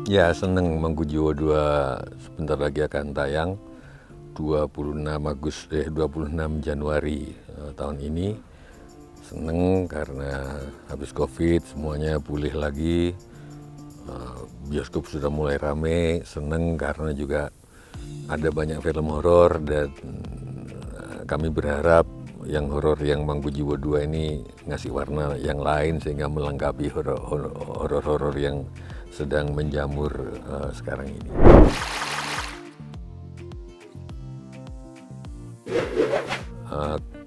Ya, seneng Mangkujiwo 2 sebentar lagi akan tayang 26 Januari tahun ini. Seneng karena habis Covid semuanya pulih lagi. Bioskop sudah mulai rame. Seneng karena juga ada banyak film horor dan kami berharap yang horor yang Mangkujiwo 2 ini ngasih warna yang lain sehingga melengkapi horor-horor yang sedang menjamur sekarang ini.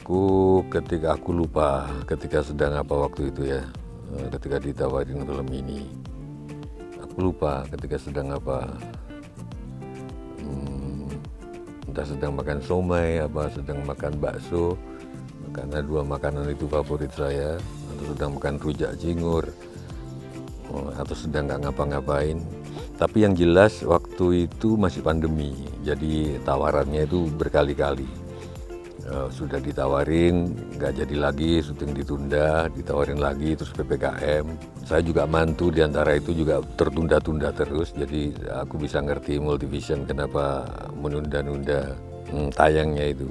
Aku lupa ketika sedang apa waktu itu ya, ketika ditawarin film ini. Aku lupa ketika sedang apa, entah sedang makan somai, apa sedang makan bakso, karena dua makanan itu favorit saya, atau sedang makan rujak cingur, atau sedang nggak ngapa-ngapain. Tapi yang jelas waktu itu masih pandemi, jadi tawarannya itu berkali-kali. Sudah ditawarin, nggak jadi lagi, syuting ditunda, ditawarin lagi, terus PPKM. Saya juga mantu di antara itu juga tertunda-tunda terus, jadi aku bisa ngerti Multivision kenapa menunda-nunda tayangnya itu.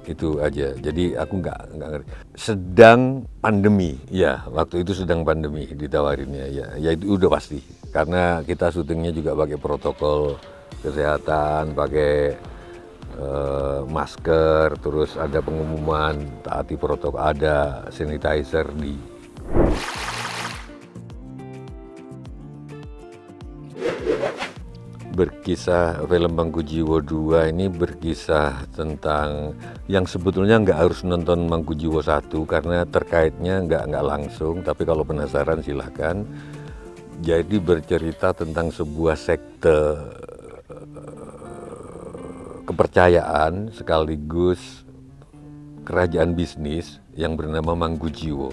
Itu aja, jadi aku nggak ngerti. Sedang pandemi, ya waktu itu sedang pandemi ditawarinnya, ya itu udah pasti. Karena kita syutingnya juga pakai protokol kesehatan, pakai masker, terus ada pengumuman taati protokol, ada sanitizer di. Berkisah film Mangkujiwo 2 ini berkisah tentang yang sebetulnya nggak harus nonton Mangkujiwo 1 karena terkaitnya nggak langsung, tapi kalau penasaran silahkan. Jadi bercerita tentang sebuah sekte kepercayaan sekaligus kerajaan bisnis yang bernama Mangkujiwo.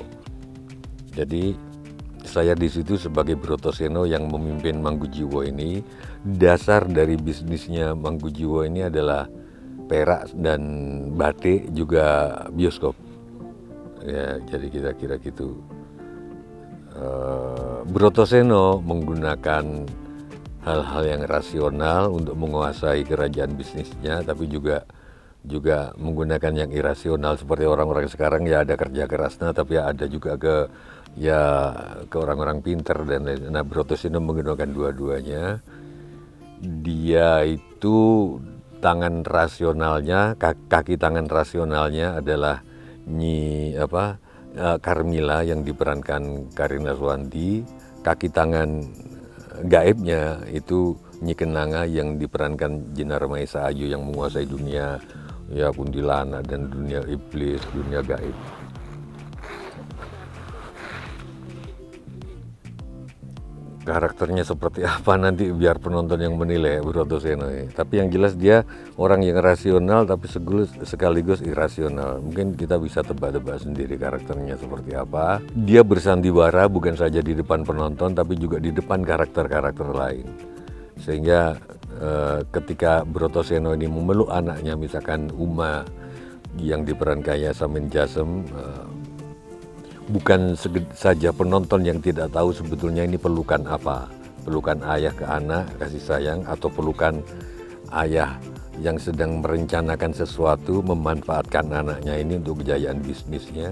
Jadi saya di situ sebagai Brotoseno yang memimpin Mangkujiwo ini. Dasar dari bisnisnya Mangkujiwo ini adalah perak dan batik, juga bioskop. Ya, jadi kira-kira gitu. Brotoseno menggunakan hal-hal yang rasional untuk menguasai kerajaan bisnisnya, tapi juga menggunakan yang irasional seperti orang-orang sekarang, ya ada kerja kerasnya tapi ada juga ke orang-orang pinter dan lain. Nah, Brotoseno menggunakan dua-duanya. Dia itu tangan rasionalnya, kaki tangan rasionalnya adalah Carmila yang diperankan Karina Suwanti. Kaki tangan gaibnya itu Nyi Kenanga yang diperankan Jinar Maesa Ayu yang menguasai dunia ya kuntilanak dan dunia iblis, dunia gaib. Karakternya seperti apa nanti biar penonton yang menilai Brotoseno ya. Tapi yang jelas dia orang yang rasional tapi sekaligus irasional. Mungkin kita bisa tebak-tebak sendiri karakternya seperti apa. Dia bersandiwara bukan saja di depan penonton tapi juga di depan karakter-karakter lain. Sehingga ketika Brotoseno ini memeluk anaknya, misalkan Uma yang diperankan Yasamin Jasem, bukan saja penonton yang tidak tahu sebetulnya ini pelukan apa. Pelukan ayah ke anak, kasih sayang, atau pelukan ayah yang sedang merencanakan sesuatu, memanfaatkan anaknya ini untuk kejayaan bisnisnya.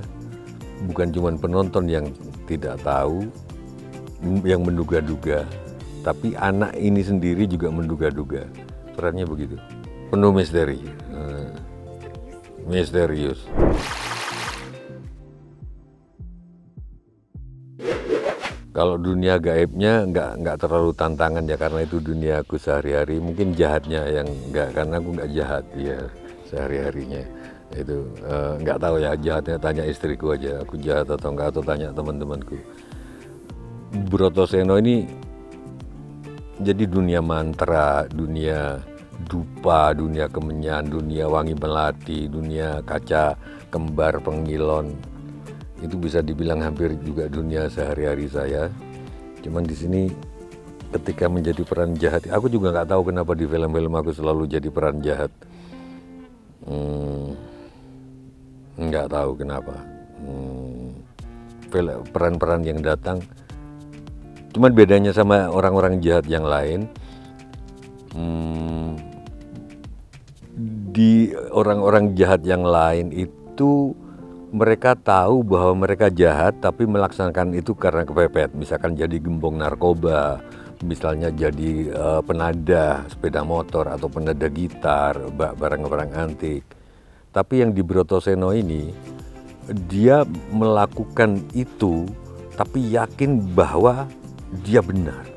Bukan cuma penonton yang tidak tahu, yang menduga-duga, tapi anak ini sendiri juga menduga-duga. Perannya begitu, penuh misteri, misterius. Kalau dunia gaibnya nggak terlalu tantangan ya, karena itu dunia aku sehari-hari. Mungkin jahatnya yang nggak, karena aku nggak jahat ya sehari-harinya. Itu nggak tahu ya, jahatnya tanya istriku aja, aku jahat atau enggak, atau tanya teman-temanku. Brotoseno ini jadi dunia mantra, dunia dupa, dunia kemenyan, dunia wangi melati, dunia kaca kembar pengilon. Itu bisa dibilang hampir juga dunia sehari-hari saya. Cuman di sini ketika menjadi peran jahat, aku juga nggak tahu kenapa di film-film aku selalu jadi peran jahat. Nggak tahu kenapa. Peran-peran yang datang Cuman bedanya sama orang-orang jahat yang lain, di orang-orang jahat yang lain itu mereka tahu bahwa mereka jahat tapi melaksanakan itu karena kepepet. Misalkan jadi gembong narkoba, misalnya jadi penadah sepeda motor atau penadah gitar, barang-barang antik. Tapi yang di Brotoseno ini, dia melakukan itu tapi yakin bahwa dia benar.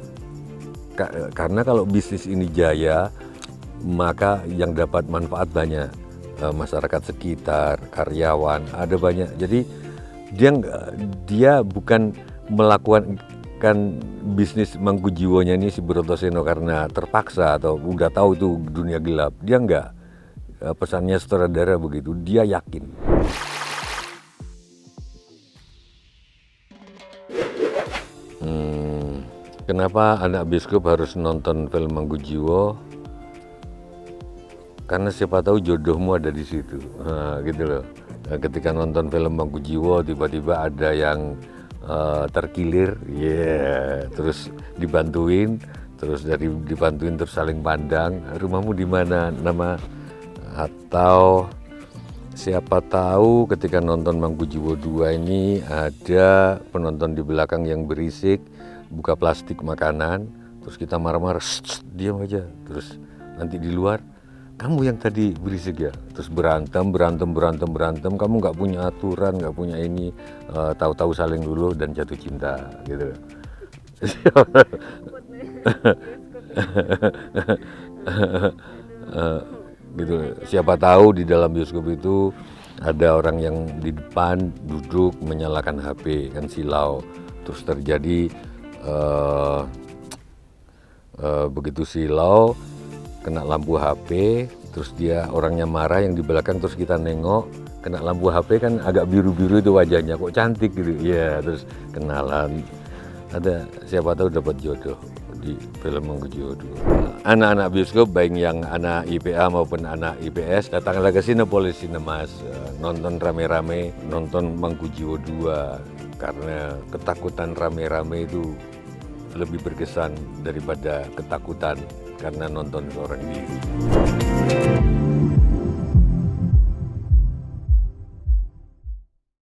Karena kalau bisnis ini jaya, maka yang dapat manfaat banyak, masyarakat sekitar, karyawan, ada banyak. Jadi dia bukan melakukan bisnis Mangkujiwonya ini si Brotoseno karena terpaksa atau udah tahu itu dunia gelap. Dia enggak. Pesannya sutradara begitu, dia yakin. Kenapa anak bioskop harus nonton film Mangkujiwo? Karena siapa tahu jodohmu ada di situ, gitu loh. Ketika nonton film Mangkujiwo, tiba-tiba ada yang terkilir, terus dibantuin, terus terus saling pandang, rumahmu di mana, nama, atau siapa tahu ketika nonton Mangkujiwo 2 ini ada penonton di belakang yang berisik, buka plastik makanan, terus kita marah-marah, diam aja, terus nanti di luar, kamu yang tadi berisik ya, terus berantem, kamu nggak punya aturan, nggak punya ini, tahu-tahu saling dulu dan jatuh cinta, gitu. Gitu. Siapa tahu di dalam bioskop itu ada orang yang di depan duduk menyalakan HP, kan silau, terus terjadi begitu silau kena lampu HP, terus dia orangnya marah yang di belakang, terus kita nengok kena lampu HP kan agak biru-biru itu wajahnya, kok cantik gitu ya, terus kenalan, ada siapa tahu dapat jodoh di film Mangkujiwo 2. Anak-anak bioskop baik yang anak IPA maupun anak IPS datanglah ke Cinepolis Cinemas, nonton rame-rame, nonton Mangkujiwo 2 karena ketakutan rame-rame itu lebih berkesan daripada ketakutan karena nonton seorang diri.